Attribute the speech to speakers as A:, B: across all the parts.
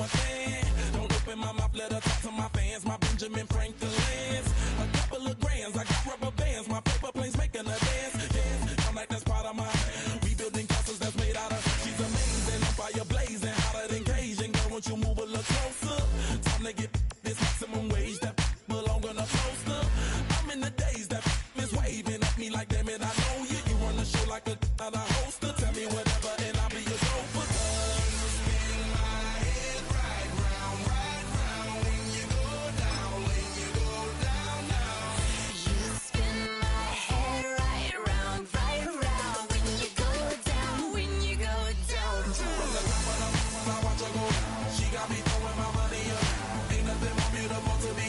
A: I can. Don't open my mouth, let her talk to my fans. My Benjamin Franklin's. A couple of grands, I got rubber bands. My paper planes making a dance. Yes, I'm like that's part of my. We building castles that's made out of. She's amazing, on fire blazing, hotter than Cajun. Girl, won't you move a little closer? Time to get this maximum wage that belong on a poster. I'm in the days that is waving at me like, damn it, I know you. You run the show like a hoster. Tell me whatever and I'll be your gopher. Spin my head right round when you go down, when you go down, down.
B: You spin my head right round when you go down, when you go down.
A: From the top of the mountain, I watch her go down. She got me throwing my money up. Ain't nothing more beautiful to me.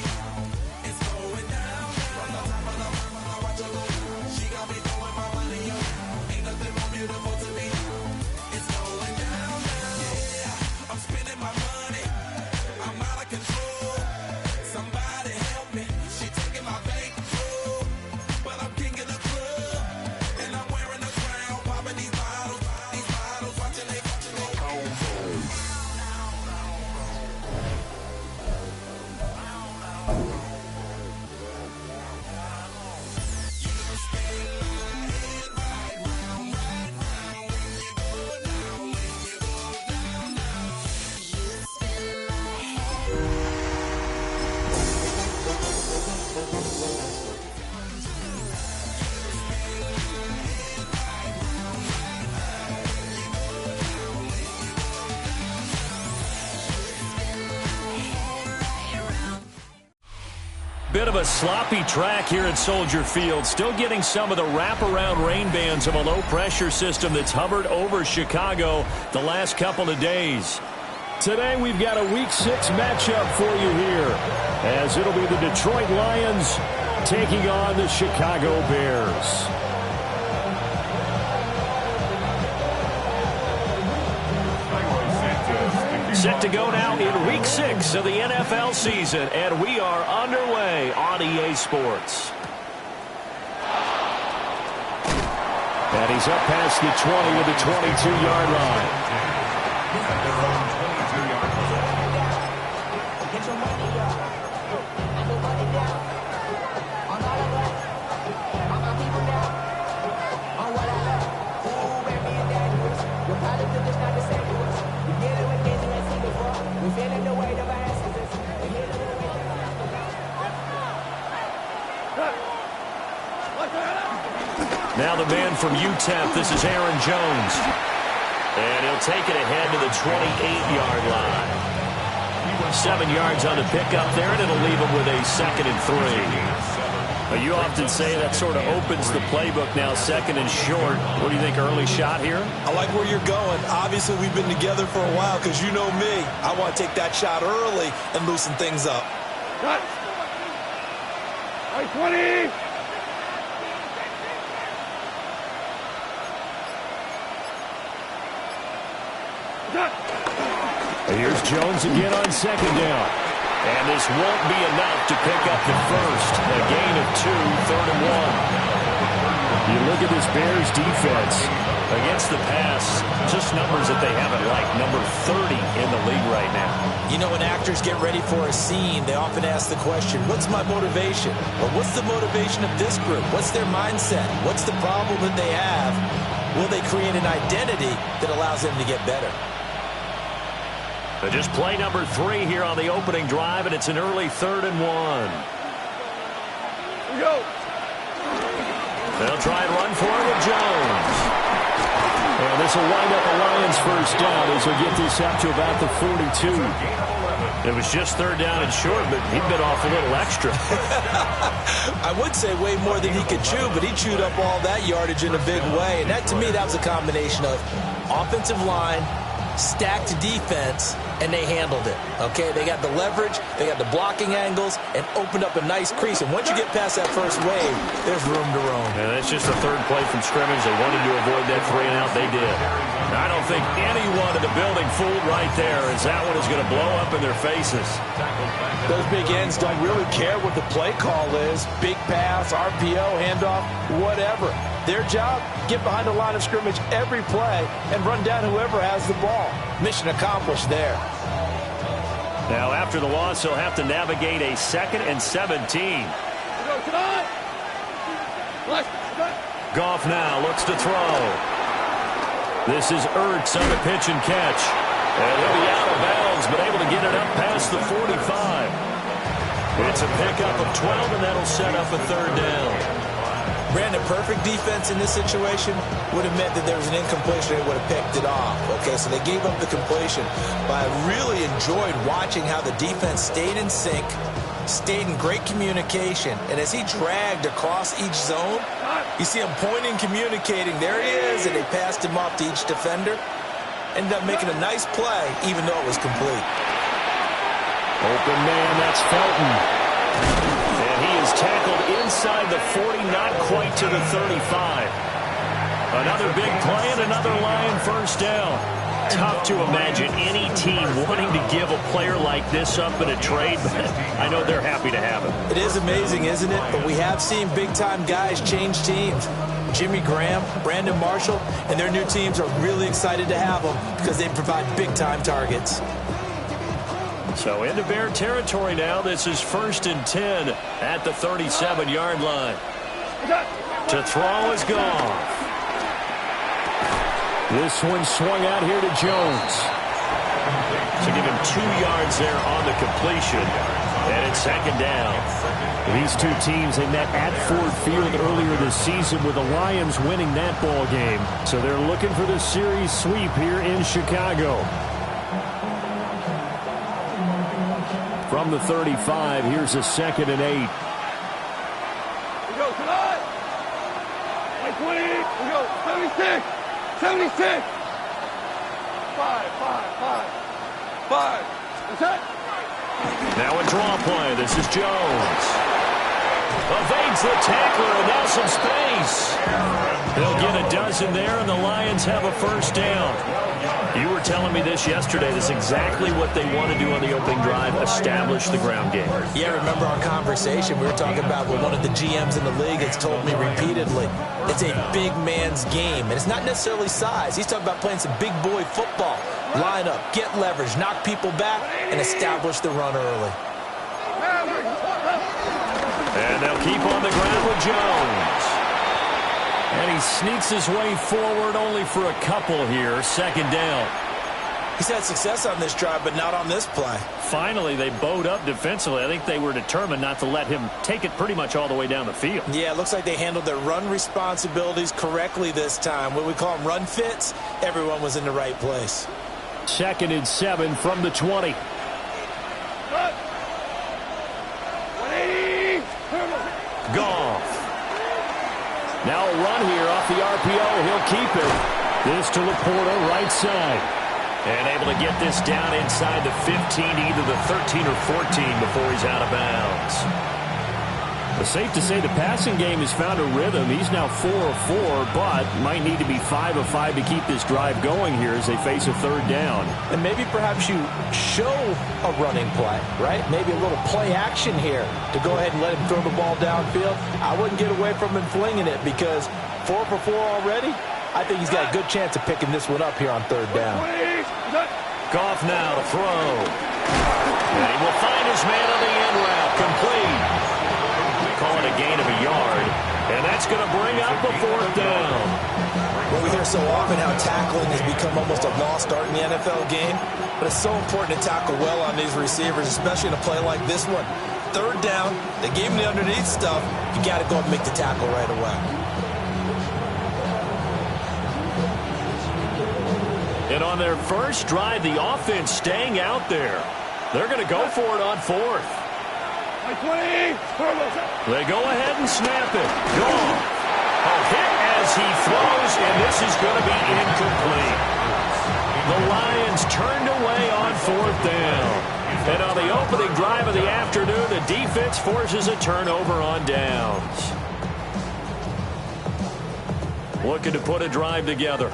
A: It's going down. From the top of the mountain, I watch her go down. She got me throwing my money up. Ain't nothing more beautiful to me. It's going down. Yeah, I'm spending my money. I'm out of control. Somebody help me. She taking my bankroll, but I'm king of the club, and I'm wearing a crown, popping these bottles, watching they.
C: Bit of a sloppy track here at Soldier Field. Still getting some of the wraparound rain bands of a low-pressure system that's hovered over Chicago the last couple of days. Today we've got a Week 6 matchup for you here, as it'll be the Detroit Lions taking on the Chicago Bears. Set to go now in Week 6 of the NFL season, and we are underway on EA Sports. And he's up past the 20 to the 22-yard line. Now the man from UTEP, this is Aaron Jones. And he'll take it ahead to the 28-yard line. 7 yards on the pickup there, and it'll leave him with a 2nd and 3. You often say that sort of opens the playbook now, 2nd and short. What do you think, early shot here?
D: I like where you're going. Obviously, we've been together for a while because you know me. I want to take that shot early and loosen things up.
E: Cut. 20.
C: Here's Jones again on 2nd down. And this won't be enough to pick up the first. A gain of 2, 3rd and 1. You look at this Bears defense against the pass, just numbers that they haven't liked. Number 30 in the league right now.
D: You know, when actors get ready for a scene, they often ask the question, what's my motivation? Or what's the motivation of this group? What's their mindset? What's the problem that they have? Will they create an identity that allows them to get better?
C: Just play number 3 here on the opening drive, and it's an early 3rd and 1.
E: Go.
C: They'll try and run for it with Jones. And this will wind up a Lions first down as we get this up to about the 42. It was just 3rd down and short, but he bit off a little extra.
D: I would say way more than he could chew, but he chewed up all that yardage in a big way. And that, to me, that was a combination of offensive line, stacked defense, and they handled it. Okay, they got the leverage, they got the blocking angles, and opened up a nice crease. And once you get past that first wave, there's room to roam.
C: And that's just the 3rd play from scrimmage. They wanted to avoid that 3-and-out. They did. I don't think anyone in the building fooled right there, as that one is going to blow up in their faces.
D: Those big ends don't really care what the play call is. Big pass, RPO, handoff, whatever. Their job, get behind the line of scrimmage every play and run down whoever has the ball. Mission accomplished there.
C: Now, after the loss, he'll have to navigate a 2nd and 17. Goff now looks to throw. This is Ertz on the pitch and catch. And he'll be out of bounds, but able to get it up past the 45. It's a pickup of 12, and that'll set up a 3rd down.
D: Brandon, perfect defense in this situation would have meant that there was an incompletion. They would have picked it off. Okay, so they gave up the completion. But I really enjoyed watching how the defense stayed in sync, stayed in great communication. And as he dragged across each zone, you see him pointing, communicating. There he is, and they passed him off to each defender. Ended up making a nice play, even though it was complete.
C: Open man, that's Felton. And he is tackled inside the 40, not quite to the 35. Another big play and another Lion first down. Tough to imagine any team wanting to give a player like this up in a trade, but I know they're happy to have him.
D: It is amazing, isn't it? But we have seen big-time guys change teams. Jimmy Graham, Brandon Marshall, and their new teams are really excited to have them because they provide big-time targets.
C: So into Bear territory now. This is 1st and 10 at the 37-yard line. To throw is Goff. This one swung out here to Jones. So give him 2 yards there on the completion. And it's 2nd down. These two teams, they met at Ford Field earlier this season with the Lions winning that ball game. So they're looking for the series sweep here in Chicago. From the 35, here's a 2nd and 8.
E: We go tonight. 20. We go 76. 76. 5. That's it.
C: Now a draw play. This is Jones. Evades the tackler, and now some space. They'll get a dozen there, and the Lions have a 1st down. You were telling me this yesterday. This is exactly what they want to do on the opening drive, establish the ground game.
D: Yeah, remember our conversation? We were talking about what one of the GMs in the league has told me repeatedly. It's a big man's game, and it's not necessarily size. He's talking about playing some big boy football. Line up, get leverage, knock people back, and establish the run early.
C: And they'll keep on the ground with Jones. And he sneaks his way forward only for a couple here. 2nd down.
D: He's had success on this drive, but not on this play.
C: Finally, they bowed up defensively. I think they were determined not to let him take it pretty much all the way down the field.
D: Yeah, it looks like they handled their run responsibilities correctly this time. What we call them run fits, everyone was in the right place.
C: 2nd and 7 from the 20. Goff. Now a run here off the RPO. He'll keep it. This to Laporta, right side. And able to get this down inside the 15, either the 13 or 14 before he's out of bounds. It's safe to say the passing game has found a rhythm. He's now 4 of 4, but might need to be 5 of 5 to keep this drive going here as they face a 3rd down.
D: And maybe perhaps you show a running play, right? Maybe a little play action here to go ahead and let him throw the ball downfield. I wouldn't get away from him flinging it because 4 for 4 already. I think he's got a good chance of picking this one up here on 3rd down.
C: Goff now to throw. And he will find his man on the end route. Complete. Call it a gain of a yard. And that's going to bring up the 4th down.
D: Well, we hear so often how tackling has become almost a lost art in the NFL game. But it's so important to tackle well on these receivers, especially in a play like this one. 3rd down, they gave him the underneath stuff. You got to go and make the tackle right away.
C: And on their first drive, the offense staying out there. They're going to go for it on 4th. They go ahead and snap it. Goff. A hit as he throws, and this is going to be incomplete. The Lions turned away on 4th down. And on the opening drive of the afternoon, the defense forces a turnover on downs. Looking to put a drive together.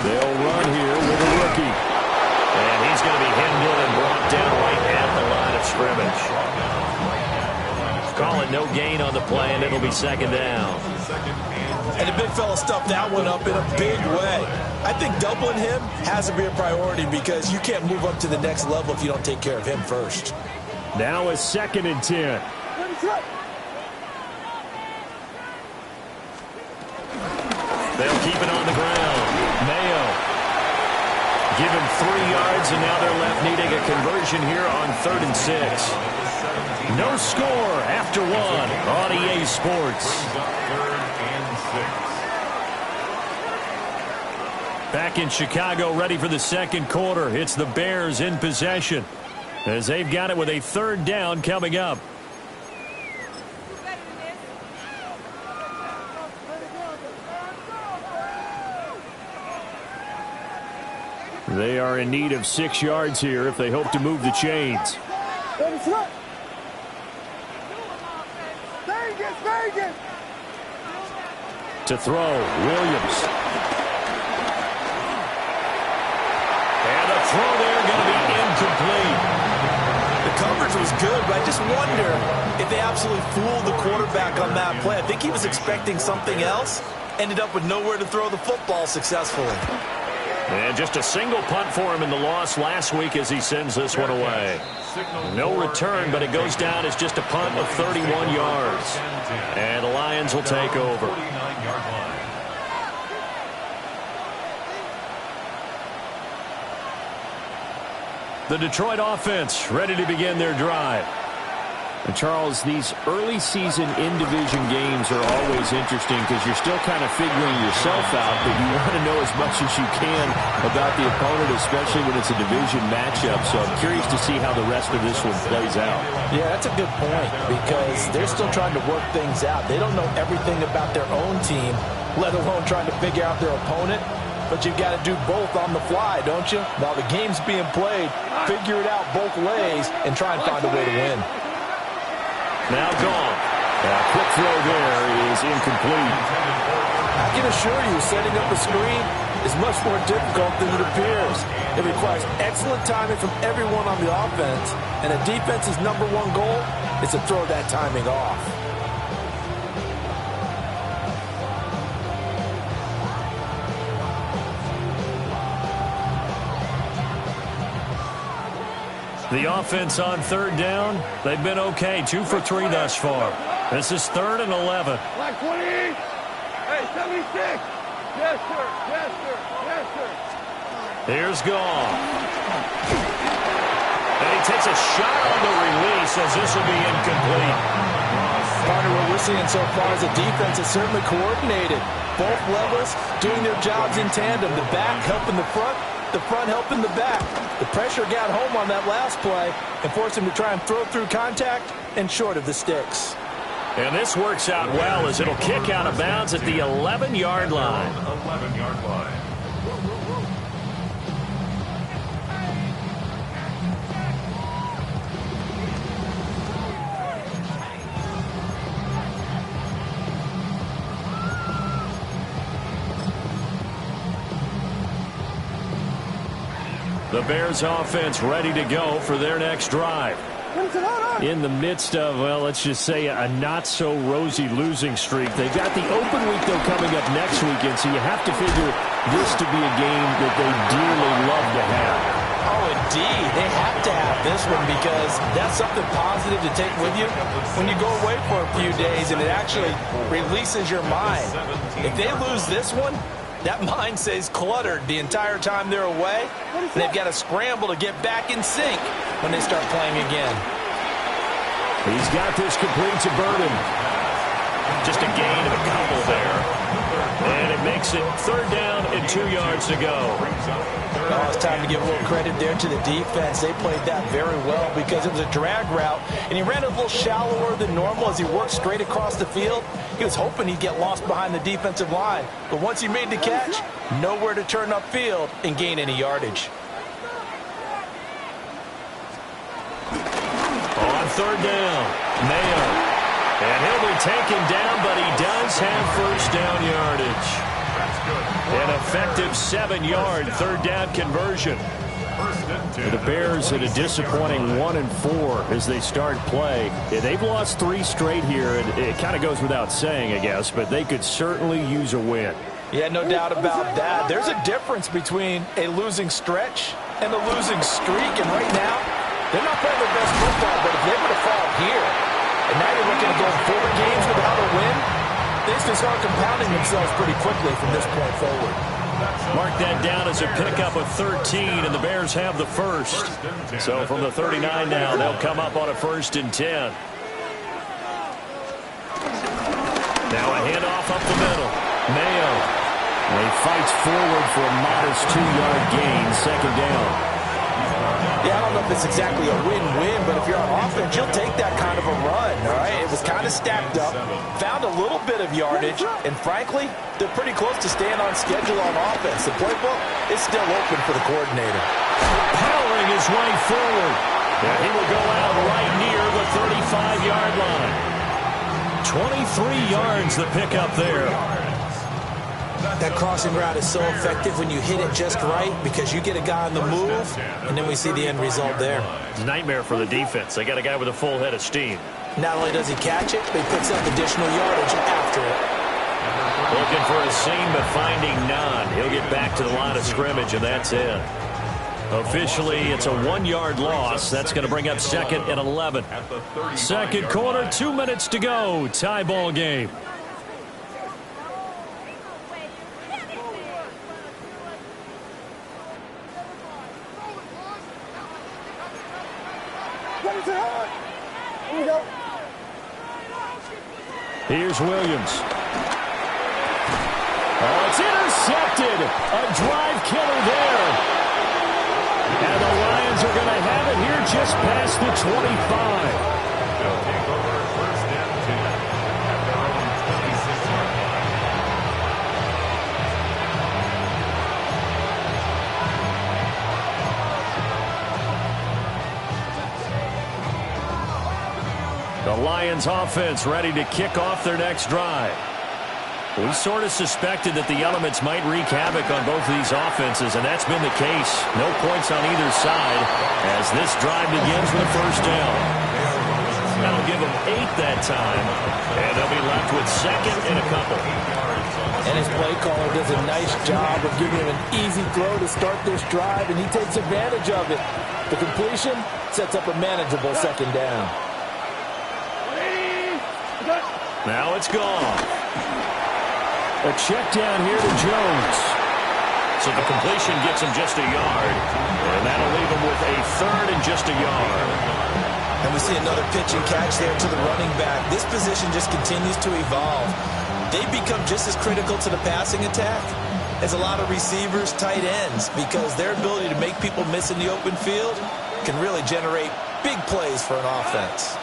C: They'll run here with a rookie. And he's going to be handled and brought down right at the line of scrimmage. call it no gain on the play, and it'll be second down.
D: And the big fella stuffed that one up in a big way. I think doubling him has to be a priority because you can't move up to the next level if you don't take care of him first.
C: Now it's 2nd and 10. They'll keep it on the ground. Mayo. Give him 3 yards, and now they're left needing a conversion here on 3rd and 6. No score after 1 on EA Sports. Back in Chicago, ready for the second quarter. It's the Bears in possession as they've got it with a 3rd down coming up. They are in need of 6 yards here if they hope to move the chains. To throw, Williams. And a throw there going to be incomplete.
D: The coverage was good, but I just wonder if they absolutely fooled the quarterback on that play. I think he was expecting something else. Ended up with nowhere to throw the football successfully.
C: And just a single punt for him in the loss last week as he sends this one away. No return, but it goes down as just a punt of 31 yards. And the Lions will take over. The Detroit offense ready to begin their drive. And Charles, these early season in-division games are always interesting because you're still kind of figuring yourself out, but you want to know as much as you can about the opponent, especially when it's a division matchup. So I'm curious to see how the rest of this one plays out.
D: Yeah, that's a good point because they're still trying to work things out. They don't know everything about their own team, let alone trying to figure out their opponent. But you've got to do both on the fly, don't you? While the game's being played, figure it out both ways and try and find a way to win.
C: Now gone. A quick throw there is incomplete.
D: I can assure you, setting up a screen is much more difficult than it appears. It requires excellent timing from everyone on the offense, and a defense's #1 goal is to throw that timing off.
C: The offense on 3rd down, they've been okay. 2 for 3 thus far. This is 3rd and 11.
E: Black 20. Hey, 76. Yes, sir. Yes, sir. Yes, sir.
C: Here's Gall. And he takes a shot on the release as this will be incomplete.
D: Partner, what we're seeing so far is a defense that's certainly coordinated. Both levels doing their jobs in tandem. The back helping the front helping the back. The pressure got home on that last play and forced him to try and throw through contact and short of the sticks.
C: And this works out well as it'll kick out of bounds at the 11-yard line.
E: 11-yard line.
C: The Bears offense ready to go for their next drive. In the midst of, well, let's just say a not-so-rosy losing streak. They've got the open week, though, coming up next weekend, so you have to figure this to be a game that they dearly love to have.
D: Oh, indeed. They have to have this one because that's something positive to take with you when you go away for a few days, and it actually releases your mind. If they lose this one, that mind stays cluttered the entire time they're away, and they've got to scramble to get back in sync when they start playing again.
C: He's got this complete to Burden. Just a gain of a couple there. And it makes it 3rd down and 2 yards to go.
D: Oh, it's time to give a little credit there to the defense. They played that very well because it was a drag route, and he ran a little shallower than normal as he worked straight across the field. He was hoping he'd get lost behind the defensive line, but once he made the catch, nowhere to turn upfield and gain any yardage.
C: On 3rd down, Mayo. And he'll be taken down, but he does have 1st down yardage. An effective 7-yard 3rd down conversion. The Bears at a disappointing 1-4 as they start play. Yeah, they've lost 3 straight here, and it kind of goes without saying, I guess, but they could certainly use a win.
D: Yeah, no doubt about that. There's a difference between a losing stretch and a losing streak, and right now, they're not playing their best football, but if they were to fall here, and now you're looking to go 4 games without a win, things can start compounding themselves pretty quickly from this point forward.
C: Mark that down as a pickup of 13, and the Bears have the first. So from the 39 now, they'll come up on a 1st and 10. Now a handoff up the middle. Mayo. And he fights forward for a modest 2-yard gain, 2nd down.
D: Yeah, I don't know if it's exactly a win-win, but if you're on offense, you'll take that kind of a run, all right? It was kind of stacked up, found a little bit of yardage, and frankly, they're pretty close to staying on schedule on offense. The playbook is still open for the coordinator.
C: Powering his way forward. And he will go out right near the 35-yard line. 23 yards the pickup there.
D: That crossing route is so effective when you hit it just right because you get a guy on the move, and then we see the end result there.
C: Nightmare for the defense. They got a guy with a full head of steam.
D: Not only does he catch it, but he picks up additional yardage after it.
C: Looking for a seam, but finding none. He'll get back to the line of scrimmage, and that's it. Officially, it's a 1-yard loss. That's going to bring up 2nd and 11. Second quarter, 2 minutes to go. Tie ball game. Here's Williams. Oh, it's intercepted. A drive killer there. And the Lions are going to have it here just past the 25. They'll take over 1st and 10 at their own 26-yard line. The Lions offense ready to kick off their next drive. We sort of suspected that the elements might wreak havoc on both of these offenses, and that's been the case. No points on either side as this drive begins with a 1st down. That'll give them 8 that time, and they'll be left with 2nd and a couple.
D: And his play caller does a nice job of giving him an easy throw to start this drive, and he takes advantage of it. The completion sets up a manageable 2nd down.
C: Now it's gone. A check down here to Jones. So the completion gets him just a yard. And that'll leave him with a 3rd and just a yard.
D: And we see another pitch and catch there to the running back. This position just continues to evolve. They become just as critical to the passing attack as a lot of receivers, tight ends, because their ability to make people miss in the open field can really generate big plays for an offense.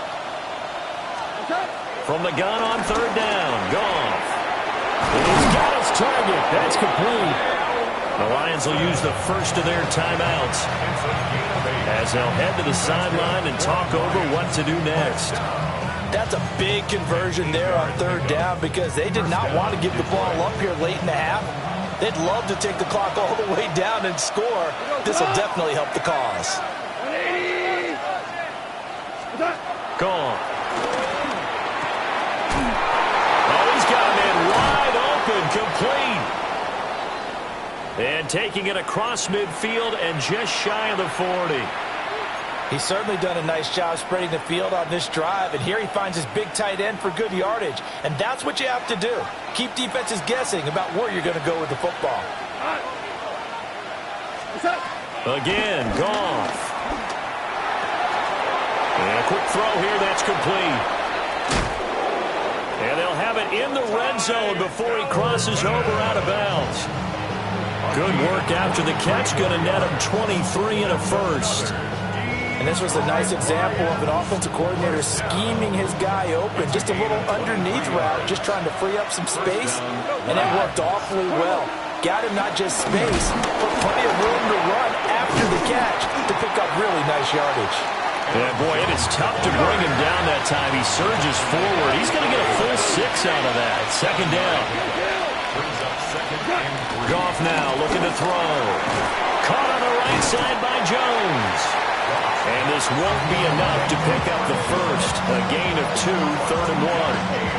C: From the gun on 3rd down, Goff. He's got his target. That's complete. The Lions will use the first of their timeouts as they'll head to the sideline and talk over what to do next.
D: That's a big conversion there on 3rd down because they did not want to give the ball up here late in the half. They'd love to take the clock all the way down and score. This will definitely help the cause.
C: Gone. He's got a man wide open, complete. And taking it across midfield and just shy of the 40.
D: He's certainly done a nice job spreading the field on this drive, and here he finds his big tight end for good yardage. And that's what you have to do. Keep defenses guessing about where you're going to go with the football.
C: Again, Goff. And a quick throw here, that's complete. And they'll have it in the red zone before he crosses over out of bounds. Good work after the catch. Going to net him 23 and a 1st.
D: And this was a nice example of an offensive coordinator scheming his guy open. Just a little underneath route, just trying to free up some space. And it worked awfully well. Got him not just space, but plenty of room to run after the catch to pick up really nice yardage.
C: Yeah, boy, it is tough to bring him down that time. He surges forward. He's going to get a full 6 out of that. 2nd down. Goff now looking to throw. Caught on the right side by Jones. And this won't be enough to pick up the first. A gain of 2, 3rd and 1.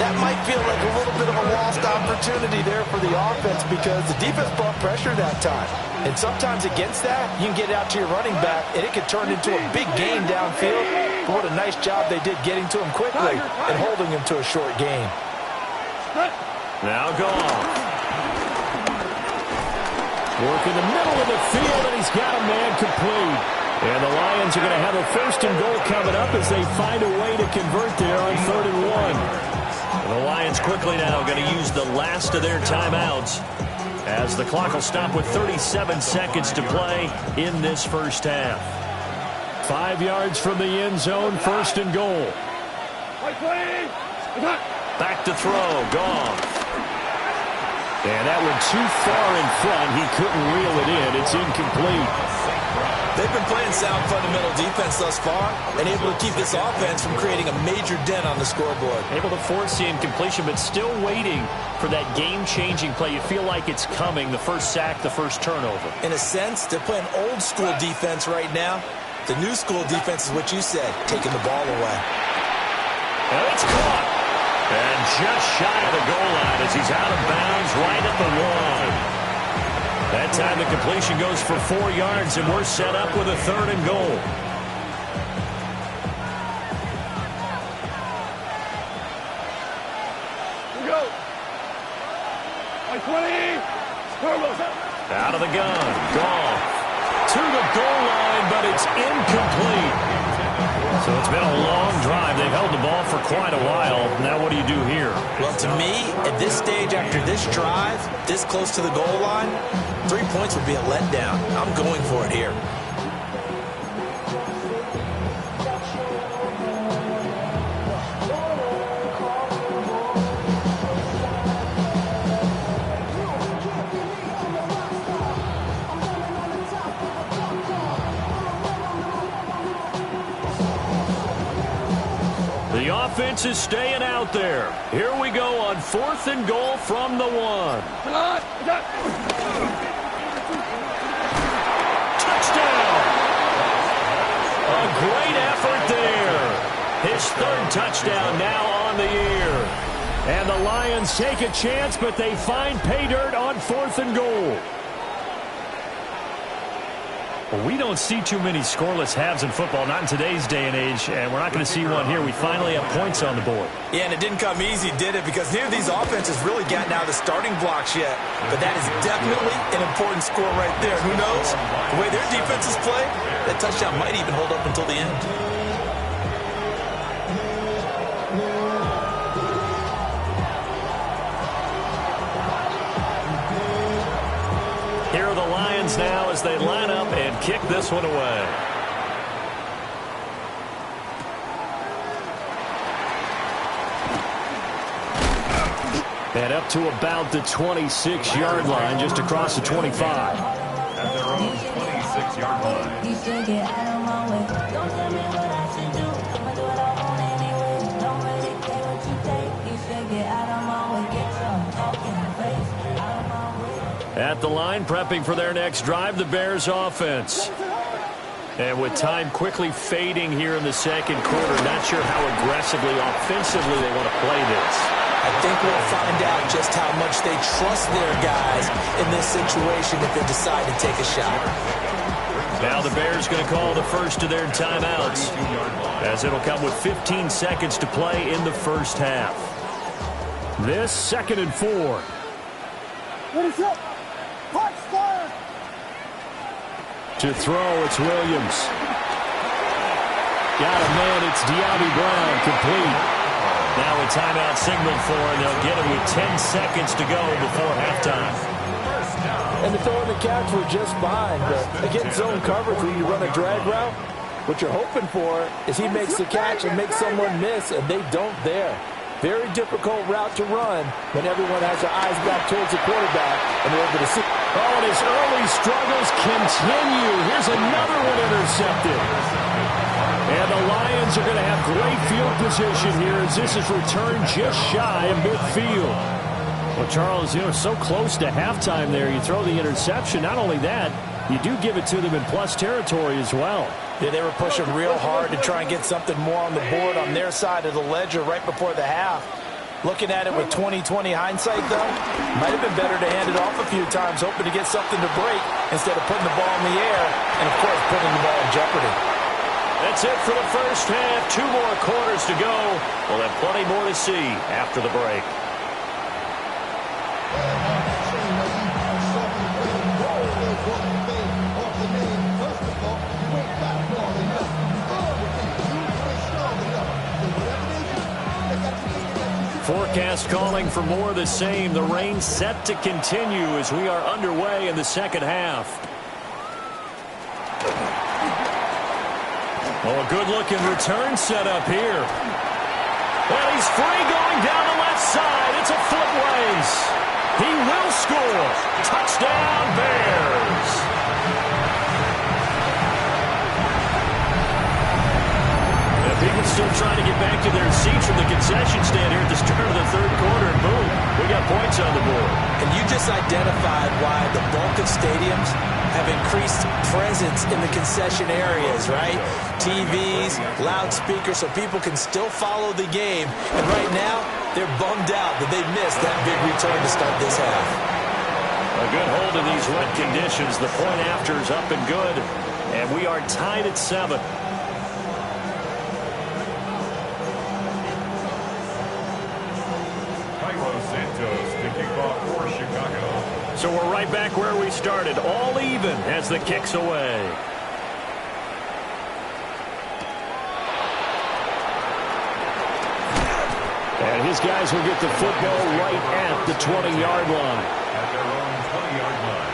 D: That might feel like a little bit of a lost opportunity there for the offense because the defense brought pressure that time. And sometimes against that, you can get out to your running back, and it could turn into a big gain downfield. But what a nice job they did getting to him quickly and holding him to a short gain.
C: Now Goff. Work in the middle of the field, and he's got a man complete. And the Lions are going to have a 1st and goal coming up as they find a way to convert there on 3rd and 1. And the Lions quickly now going to use the last of their timeouts as the clock will stop with 37 seconds to play in this first half. 5 yards from the end zone, 1st and goal. Back to throw, Goff. And that one too far in front. He couldn't reel it in. It's incomplete.
D: They've been playing sound fundamental defense thus far and able to keep this offense from creating a major dent on the scoreboard.
C: Able to force the incompletion, but still waiting for that game-changing play. You feel like it's coming, the first sack, the first turnover.
D: In a sense, they're playing old-school defense right now. The new-school defense is what you said, taking the ball away.
C: And it's caught. And just shy of the goal line as he's out of bounds right at the 1. That time the completion goes for 4 yards, and we're set up with a 3rd and goal.
E: Here we go. 20.
C: Out of the gun. Goff to the goal line, but it's incomplete. So it's been a long drive. They've held the ball for quite a while. Now what do you do here?
D: Well, to me, at this stage after this drive, this close to the goal line, 3 points would be a letdown. I'm going for it here.
C: The offense is staying out there. Here we go on 4th and goal from the 1. Touchdown! A great effort there. His 3rd touchdown now on the year. And the Lions take a chance, but they find pay dirt on 4th and goal. Well, we don't see too many scoreless halves in football, not in today's day and age, and we're not going to see one here. We finally have points on the board.
D: Yeah, and it didn't come easy, did it? Because neither of these offenses really gotten out of the starting blocks yet. But that is definitely an important score right there. Who knows? The way their defenses play, that touchdown might even hold up until the end.
C: Here are the Lions now as they line up and kick this one away. And up to about the 26-yard line, just across the 25.
F: At their own 26-yard line.
B: You should get out of my way. Don't tell me what I should do. I'ma do what I want anyway. Don't really care what you think. You should get out of my way. Get some talk in the face. Out of my way.
C: At the line, prepping for their next drive, the Bears offense. And with time quickly fading here in the second quarter, not sure how aggressively, offensively they want to play this.
D: I think we'll find out just how much they trust their guys in this situation if they decide to take a shot.
C: Now the Bears going to call the first of their timeouts, as it'll come with 15 seconds to play in the first half. This 2nd and 4. To throw, it's Williams. Got a man, it's De'Ami Brown, complete. Now a timeout signaled for, and they'll get it with 10 seconds to go before halftime.
D: And the throw and the catch were just fine, but against zone coverage when you run a drag route, what you're hoping for is he makes the catch and makes someone miss, and they don't there. Very difficult route to run when everyone has their eyes back towards the quarterback and they're able to see.
C: Oh, and his early struggles continue. Here's another one intercepted. And the Lions are going to have great field position here as this is returned just shy of midfield. Well, Charles, so close to halftime there. You throw the interception. Not only that, you do give it to them in plus territory as well.
D: Yeah, they were pushing real hard to try and get something more on the board on their side of the ledger right before the half. Looking at it with 20/20 hindsight, though, might have been better to hand it off a few times, hoping to get something to break instead of putting the ball in the air and, of course, putting the ball in jeopardy.
C: That's it for the first half. 2 more quarters to go. We'll have plenty more to see after the break. Forecast calling for more of the same. The rain set to continue as we are underway in the second half. Oh, a good-looking return set up here. And he's free going down the left side. It's a foot race. He will score. Touchdown, Bears. People still trying to get back to their seats from the concession stand here at the start of the third quarter, and boom, we got points on the board.
D: And you just identified why the bulk of stadiums have increased presence in the concession areas, right? TVs, loudspeakers, so people can still follow the game. And right now, they're bummed out that they missed that big return to start this half.
C: A good hold in these wet conditions. The point after is up and good, and we are tied at 7. So we're right back where we started, all even as the kick's away. And his guys will get the football right at the 20-yard line.
F: At their own 20-yard line.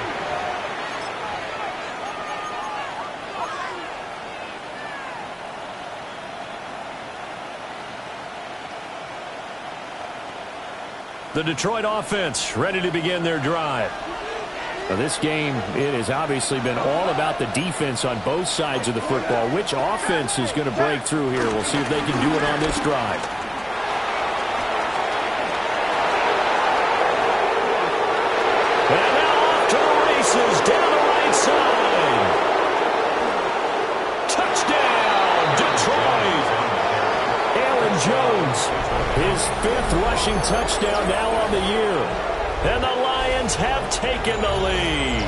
C: The Detroit offense ready to begin their drive. Now this game, it has obviously been all about the defense on both sides of the football. Which offense is going to break through here? We'll see if they can do it on this drive. And now off to the races down the right side. Touchdown, Detroit. Aaron Jones, his 5th rushing touchdown now on the year. And the Lions have taken the lead.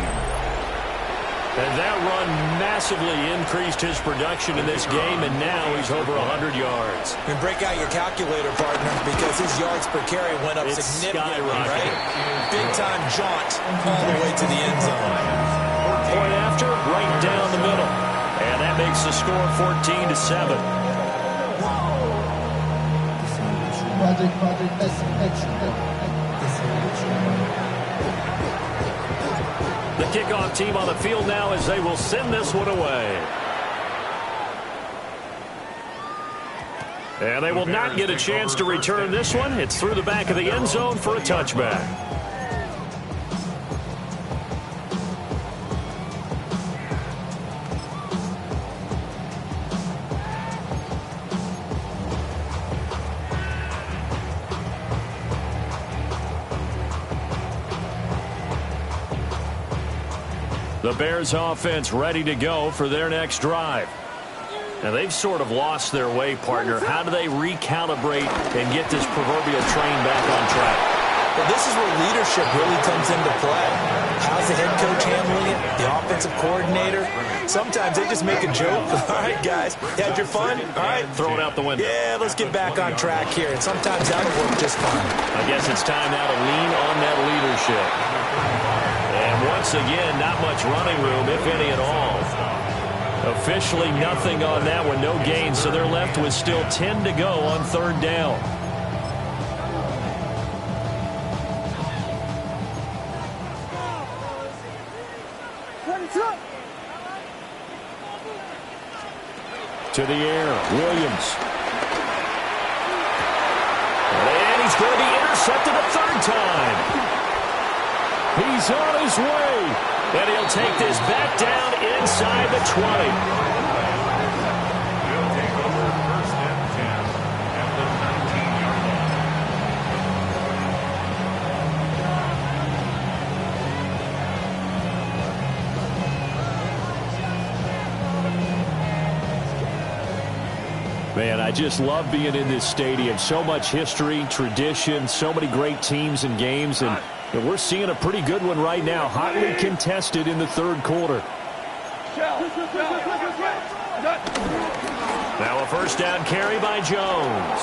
C: And that run massively increased his production in this game, and now he's over 100 yards.
D: And break out your calculator, partner, because his yards per carry went up significantly, right? Big-time jaunt all the way to the end zone.
C: Point after, right down the middle. And that makes the score 14-7. The kickoff team on the field now as they will send this one away. And they will not get a chance to return this one. It's through the back of the end zone for a touchback. The Bears offense ready to go for their next drive. Now they've sort of lost their way, partner. How do they recalibrate and get this proverbial train back on track?
D: Well, this is where leadership really comes into play. How's the head coach handling it? The offensive coordinator? Sometimes they just make a joke. All right, guys, you had your fun? All right.
C: Throw it out the window.
D: Yeah, let's get back on track here. And sometimes that'll work just fine.
C: I guess it's time now to lean on that leadership. And once again, not much running room, if any at all. Officially nothing on that one, no gain, so they're left with still 10 to go on 3rd down. To the air, Williams. And he's going to be intercepted a 3rd time. He's on his way. And he'll take this back down inside the 20.
F: He'll take over 1st and 10 at the 19-yard
C: Man, I just love being in this stadium. So much history, tradition, so many great teams and games, and we're seeing a pretty good one right now, hotly contested in the third quarter. Now a first down carry by Jones.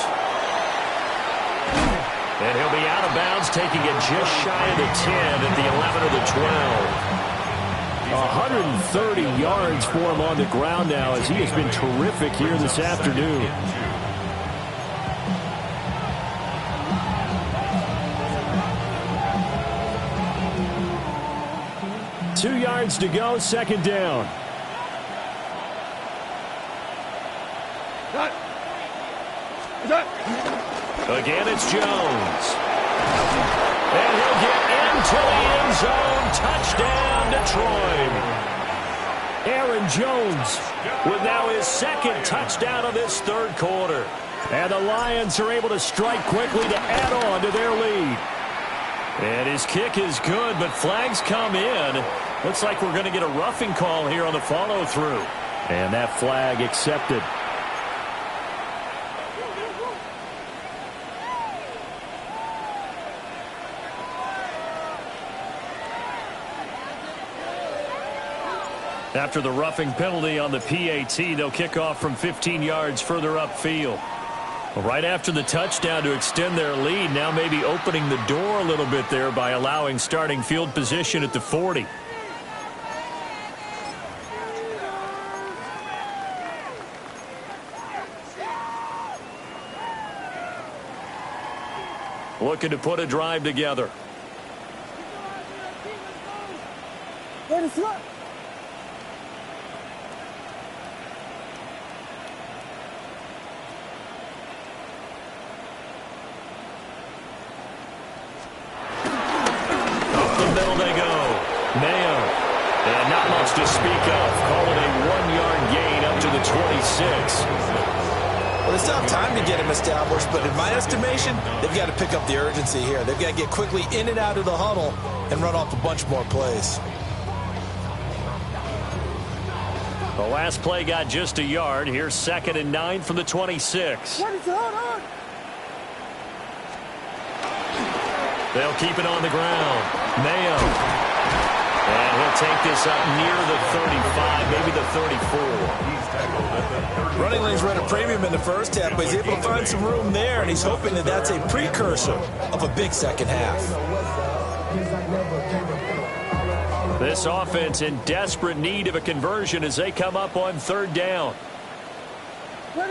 C: And he'll be out of bounds, taking it just shy of the 10 at the 11 or the 12. 130 yards for him on the ground now as he has been terrific here this afternoon. Two yards to go, second down. Again, it's Jones. And he'll get into the end zone. Touchdown, Detroit. Aaron Jones with now his second touchdown of this third quarter. And the Lions are able to strike quickly to add on to their lead. And his kick is good, but flags come in. Looks like we're going to get a roughing call here on the follow-through. And that flag accepted. After the roughing penalty on the PAT, they'll kick off from 15 yards further upfield. Right after the touchdown to extend their lead, now maybe opening the door a little bit there by allowing starting field position at the 40. Looking to put a drive together. To speak of, call it a 1-yard gain up to the 26.
D: Well, they still have time to get him established, but in my estimation, they've got to pick up the urgency here. They've got to get quickly in and out of the huddle and run off a bunch more plays.
C: The last play got just a yard. Here's 2nd and 9 from the 26. They'll keep it on the ground. Mayo. And he'll take this up near the 35, maybe the 34.
D: Running lanes ran a premium in the first half, but he's able to find some room there, and he's hoping that that's a precursor of a big second half.
C: This offense in desperate need of a conversion as they come up on third down. Now a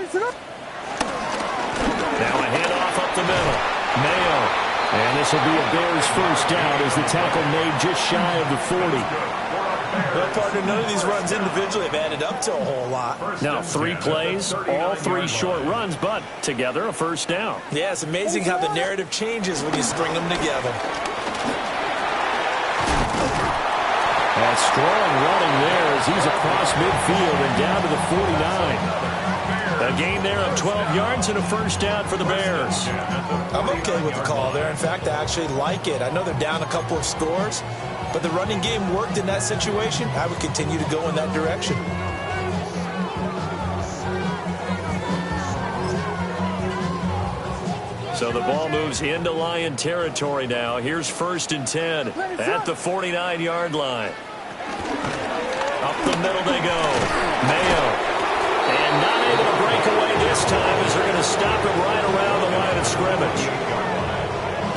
C: handoff up the middle. Mayo. And this will be a Bears first down as the tackle made just shy of the 40.
D: Well, partner, none of these runs individually have added up to a whole lot.
C: Now 3 plays, all 3 short runs, but together a first down.
D: Yeah, it's amazing how the narrative changes when you string them together.
C: And strong running there as he's across midfield and down to the 49. A gain there of 12 yards and a first down for the Bears.
D: I'm okay with the call there. In fact, I actually like it. I know they're down a couple of scores, but the running game worked in that situation. I would continue to go in that direction.
C: So the ball moves into Lion territory now. Here's 1st and 10 at the 49-yard line. Up the middle they go. Mayo. And not able to break away this time as they're going to stop it right around the line of scrimmage.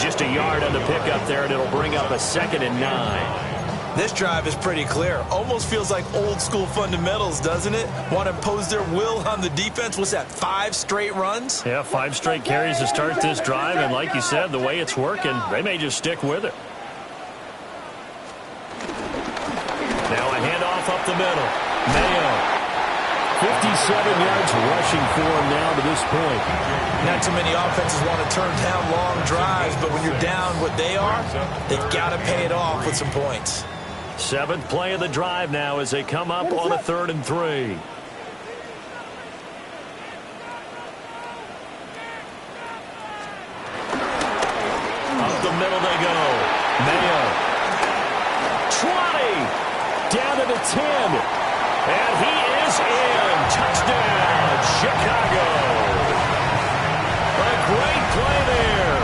C: Just a yard on the pickup there, and it'll bring up a 2nd and 9.
D: This drive is pretty clear. Almost feels like old school fundamentals, doesn't it? Want to impose their will on the defense. What's that, 5 straight runs?
C: Yeah, 5 straight carries to start this drive, and like you said, the way it's working, they may just stick with it. Now a handoff up the middle. Mayo. 57 yards rushing for him now to this point.
D: Not too many offenses want to turn down long drives, but when you're down what they are, they've got to pay it off with some points.
C: 7th play of the drive now as they come up on a 3rd and 3. Up the middle they go. Mayo. 20. Down to the 10. And he is in. Touchdown, Chicago. A great play there.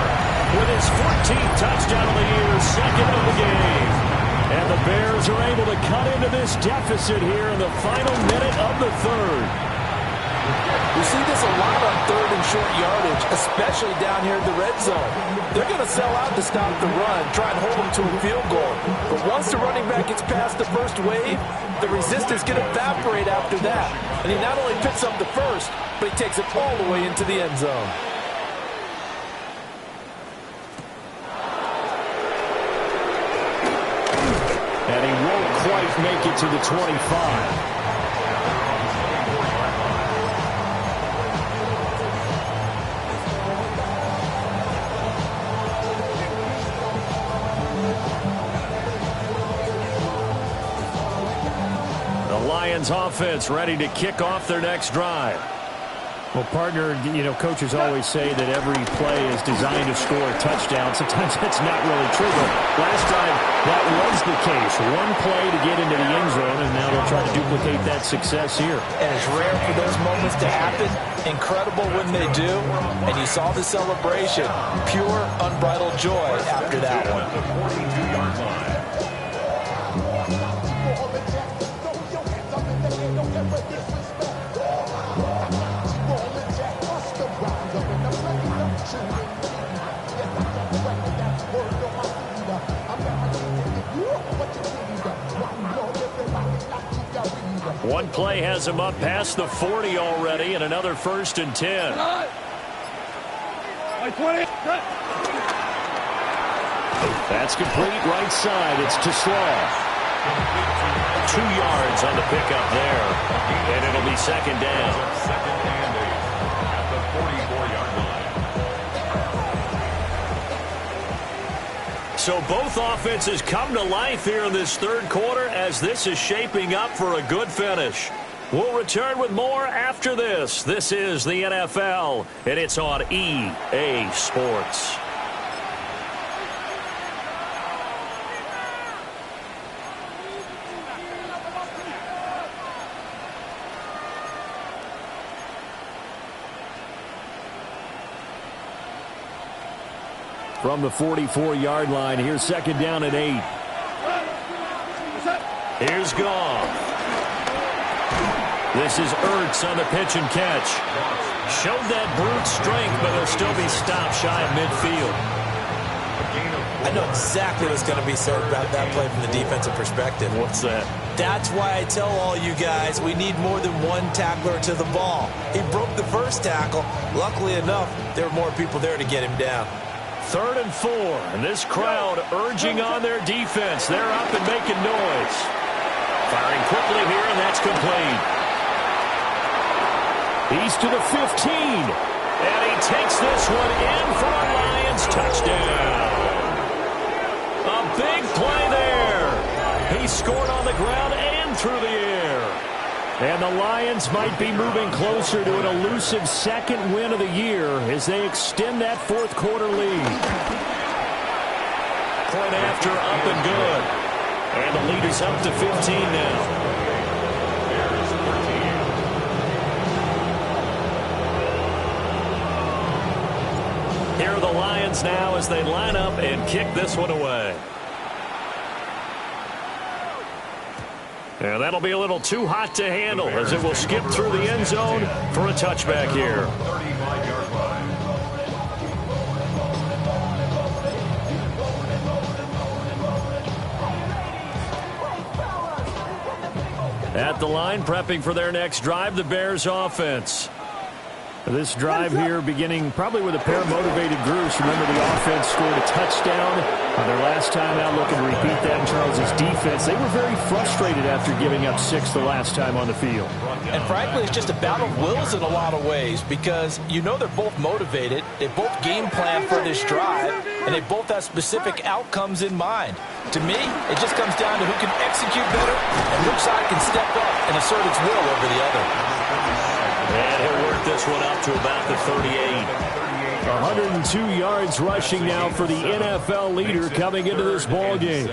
C: With his 14th touchdown of the year, second of the game. And the Bears are able to cut into this deficit here in the final minute of the third.
D: You see this a lot on third and short yardage, especially down here in the red zone. They're going to sell out to stop the run, try and hold them to a field goal. But once the running back gets past the first wave, the resistance can evaporate after that. And he not only picks up the first, but he takes it all the way into the end zone.
C: And he won't quite make it to the 25. Lions offense ready to kick off their next drive.
G: Well, partner, coaches always say that every play is designed to score a touchdown. Sometimes that's not really true, but last time that was the case. One play to get into the end zone, and now they'll try to duplicate that success here.
D: And it's rare for those moments to happen. Incredible when they do. And you saw the celebration. Pure, unbridled joy after that one.
C: One play has him up past the 40 already, and another 1st and 10. That's complete right side. It's to Slaw. 2 yards on the pickup there, and it'll be second down.
F: Second and 8 at the 44-yard line.
C: So both offenses come to life here in this third quarter as this is shaping up for a good finish. We'll return with more after this. This is the NFL, and it's on EA Sports. From the 44-yard line, here's second down and 8. Here's Goff. This is Ertz on the pitch and catch. Showed that brute strength, but he'll still be stopped shy of midfield.
D: I know exactly what's going to be said about that play from the defensive perspective.
C: What's that?
D: That's why I tell all you guys we need more than one tackler to the ball. He broke the first tackle. Luckily enough, there were more people there to get him down.
C: 3rd and 4, and this crowd urging on their defense. They're up and making noise. Firing quickly here, and that's complete. He's to the 15, and he takes this one in for a Lions touchdown. A big play there. He scored on the ground and through the air. And the Lions might be moving closer to an elusive second win of the year as they extend that fourth quarter lead. Point after, up and good. And the lead is up to 15 now. Here are the Lions now as they line up and kick this one away. And that'll be a little too hot to handle as it will skip through the end zone for a touchback here.
F: 35-yard line.
C: At the line, prepping for their next drive, the Bears offense. This drive here beginning probably with a pair of motivated groups. Remember, the offense scored a touchdown on their last time out, looking to repeat that in Charles's defense. They were very frustrated after giving up 6 the last time on the field.
D: And frankly, it's just a battle of wills in a lot of ways because you know they're both motivated. They both game plan for this drive, and they both have specific outcomes in mind. To me, it just comes down to who can execute better and which side can step up and assert its will over the other.
C: And he'll work this one up to about the 38. 102 yards rushing now for the NFL leader coming into this ball game.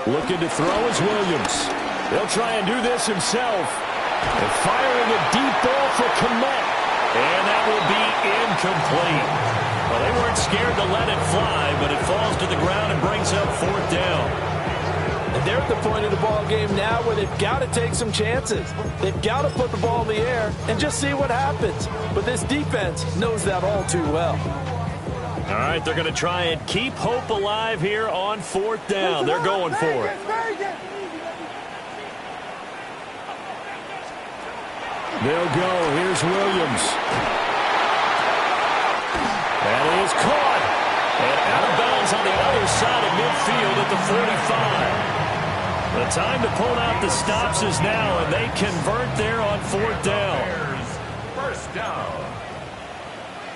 C: Looking to throw is Williams. He'll try and do this himself. And firing a deep ball for Komet. And that will be incomplete. Well, they weren't scared to let it fly, but it falls to the ground and brings up 4th down.
D: And they're at the point of the ball game now where they've got to take some chances. They've got to put the ball in the air and just see what happens. But this defense knows that all too well.
C: All right, they're going to try and keep hope alive here on 4th down. They're going for it.
G: They'll go. Here's Williams. That is caught.
C: And out of bounds on the other side of midfield at the 45. The time to pull out the stops is now, and they convert there on 4th down.
F: First down.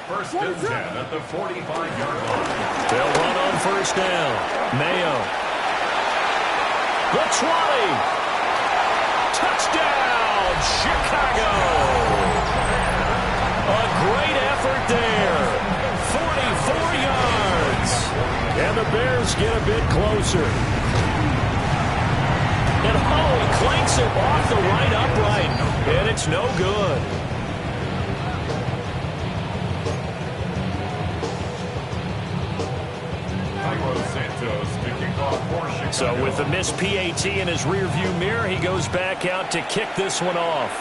F: First and 10 at the 45-yard line.
C: They'll run on 1st down. Mayo. The 20. Touchdown, Chicago. A great effort there. 44 yards.
G: And the Bears get a bit closer.
C: And he clanks it off the right upright. And it's no good. So with the missed PAT in his rearview mirror, he goes back out to kick this one off.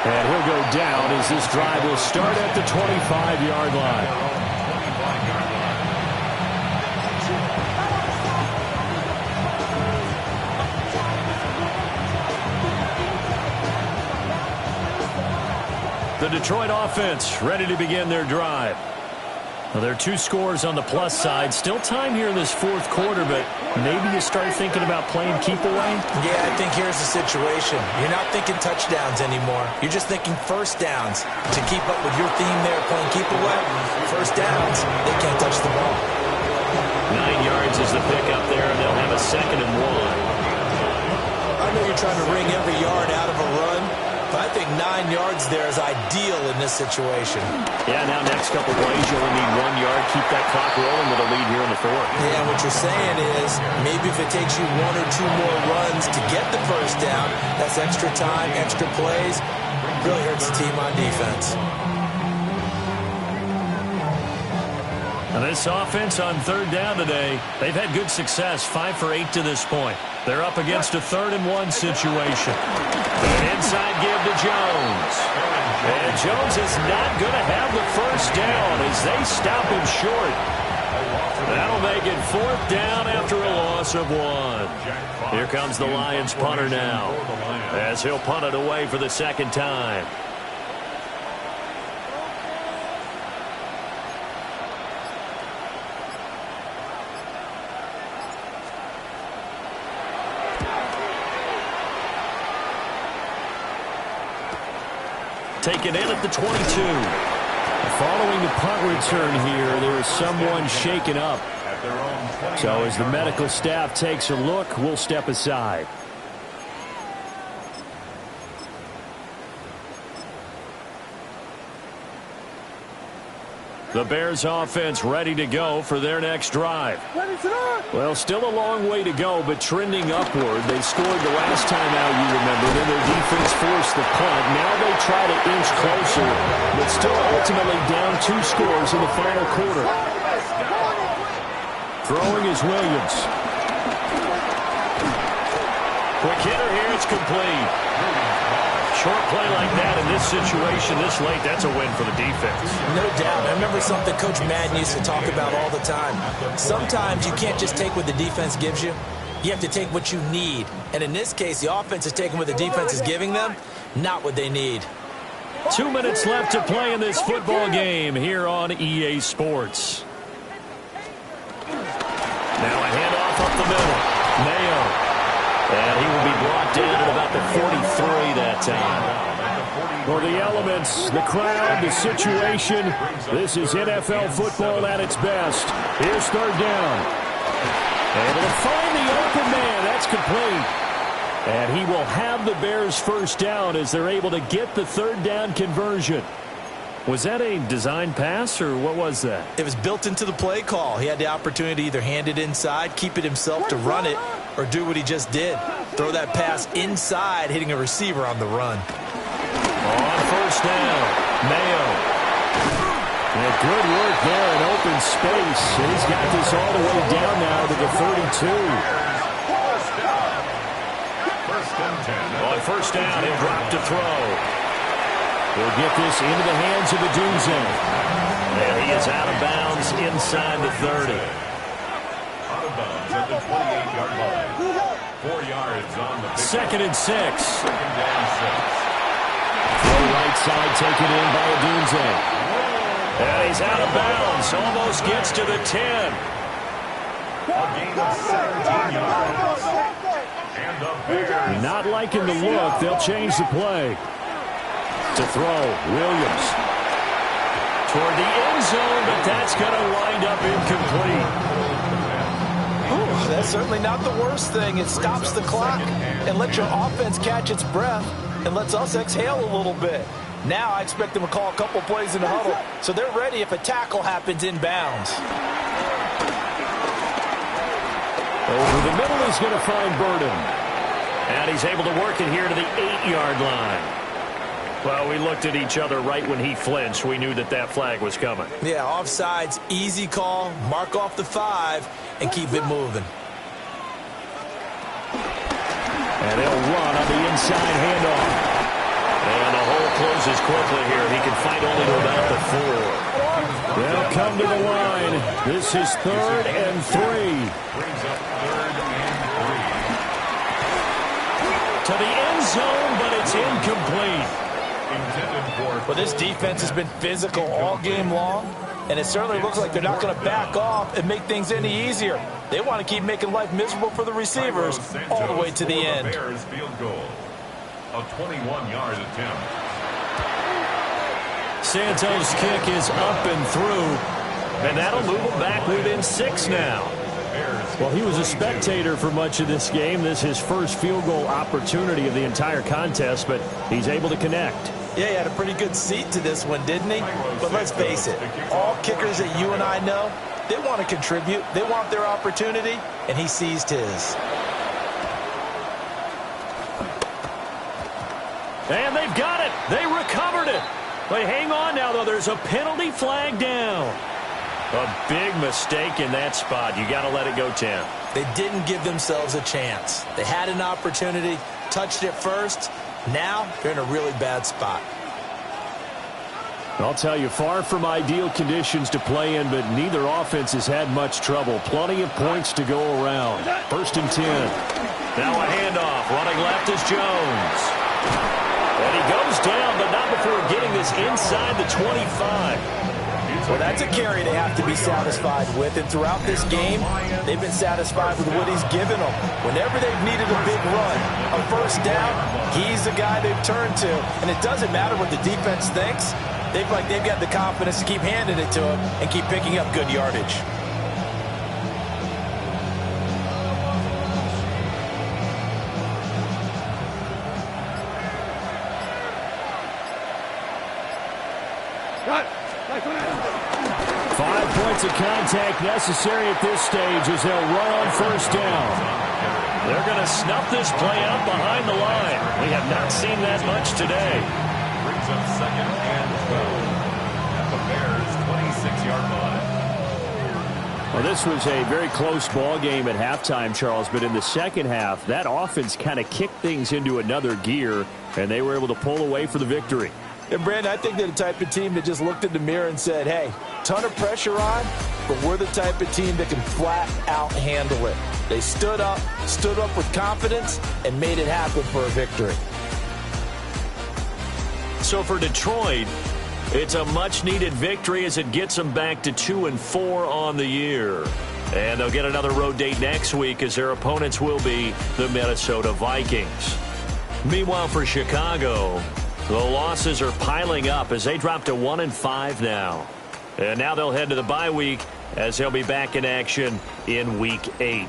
G: And he'll go down as this drive will start at the 25-yard line.
C: The Detroit offense ready to begin their drive. Well, there are 2 scores on the plus side. Still time here in this 4th quarter, but maybe you start thinking about playing keep away?
D: Yeah, I think here's the situation. You're not thinking touchdowns anymore. You're just thinking first downs. To keep up with your theme there, playing keep away, first downs, they can't touch the ball.
C: 9 yards is the pickup there, and they'll have a 2nd and 1.
D: I know you're trying to wring every yard out of a run, but I think 9 yards there is ideal in this situation.
C: Yeah, now next couple plays, you only need 1 yard. Keep that clock rolling with a lead here in the 4th.
D: Yeah, what you're saying is maybe if it takes you 1 or 2 more runs to get the first down, that's extra time, extra plays. Really hurts the team on defense.
C: Now this offense on 3rd down today, they've had good success, 5 for 8 to this point. They're up against a 3rd and 1 situation. An inside give to Jones. And Jones is not going to have the first down as they stop him short. That'll make it 4th down after a loss of 1. Here comes the Lions punter now as he'll punt it away for the 2nd time. Taken in at the 22.
G: Following the punt return here, there is someone shaken up. So as the medical staff takes a look, we'll step aside.
C: The Bears offense ready to go for their next drive. Well, still a long way to go, but trending upward. They scored the last time out, you remember. Then their defense forced the punt. Now they try to inch closer, but still ultimately down 2 scores in the final quarter. Throwing is Williams. Quick hitter here, it's complete. Short play like that in this situation this late, that's a win for the defense.
D: No doubt. I remember something Coach Madden used to talk about all the time. Sometimes you can't just take what the defense gives you. You have to take what you need. And in this case, the offense is taking what the defense is giving them, not what they need.
C: 2 minutes left to play in this football game here on EA Sports. Now a handoff up the middle. Mayo. And he will be brought down at about the 43 that time.
G: For the elements, the crowd, the situation, this is NFL football at its best. Here's 3rd down. Able to find the open man. That's complete. And he will have the Bears' first down as they're able to get the 3rd down conversion.
C: Was that a design pass, or what was that?
D: It was built into the play call. He had the opportunity to either hand it inside, keep it himself to run it, or do what he just did. Throw that pass inside, hitting a receiver on the run.
C: On first down, Mayo. And good work there in open space. And he's got this all the way down now to the 32. On first down, he'll drop to throw. He'll get this into the hands of Adunze. And he is out of bounds inside the 30.
F: Out of bounds at the 28-yard line. 4 yards on the
C: 2nd and 6.
F: Second down 6.
C: Throw right side taken in by Adunze. And he's out of bounds. Almost gets to the 10.
F: A gain of 17 yards. And the Bears.
C: Not liking the look. They'll change the play. To throw, Williams. Toward the end zone, but that's going to wind up incomplete.
D: Ooh, that's certainly not the worst thing. It stops the clock and lets your offense catch its breath and lets us exhale a little bit. Now I expect them to call a couple plays in the huddle, so they're ready if a tackle happens inbounds.
C: Over the middle, he's going to find Burden. And he's able to work it here to the 8-yard line. Well, we looked at each other right when he flinched. We knew that that flag was coming.
D: Yeah, offsides, easy call, mark off the 5, and keep it moving.
C: And they'll run on the inside handoff. And the hole closes quickly here. He can fight only to about the 4. They'll come to the line. This is 3rd and 3.
F: Brings up 3rd and 3.
C: To the end zone, but it's incomplete.
D: Well, this defense has been physical all game long, and it certainly looks like they're not going to back off and make things any easier. They want to keep making life miserable for the receivers all the way to the end.
F: Bears field goal. A 21-yard attempt.
C: Santos' kick is up and through, and that'll move him back within 6 now. Well, he was a spectator for much of this game. This is his first field goal opportunity of the entire contest, but he's able to connect.
D: Yeah, he had a pretty good seat to this one, didn't he? But let's face it, all kickers that you and I know, they want to contribute. They want their opportunity, and he seized his.
C: And they've got it. They recovered it. But hang on now, though. There's a penalty flag down. A big mistake in that spot. You got to let it go, Tim.
D: They didn't give themselves a chance. They had an opportunity, touched it first. Now they're in a really bad spot.
C: I'll tell you, far from ideal conditions to play in, but neither offense has had much trouble. Plenty of points to go around. 1st and 10. Now a handoff. Running left is Jones. And he goes down, but not before getting this inside the 25.
D: Well, that's a carry they have to be satisfied with. And throughout this game, they've been satisfied with what he's given them. Whenever they've needed a big run, a first down, he's the guy they've turned to. And it doesn't matter what the defense thinks. They've got the confidence to keep handing it to him and keep picking up good yardage.
E: Cut.
C: 5 points of contact necessary at this stage as they'll run on first down. They're going to snuff this play out behind the line. We have not seen that much today.
F: Brings up 2nd and 12 at the Bears' 26-yard line.
C: Well, this was a very close ball game at halftime, Charles, but in the second half, that offense kind of kicked things into another gear, and they were able to pull away for the victory.
D: And, Brandon, I think they're the type of team that just looked in the mirror and said, hey, ton of pressure on, but we're the type of team that can flat out handle it. They stood up with confidence, and made it happen for a victory.
C: So for Detroit, it's a much-needed victory as it gets them back to 2-4 on the year. And they'll get another road date next week as their opponents will be the Minnesota Vikings. Meanwhile, for Chicago, the losses are piling up as they drop to 1-5 now. And now they'll head to the bye week as they'll be back in action in Week 8.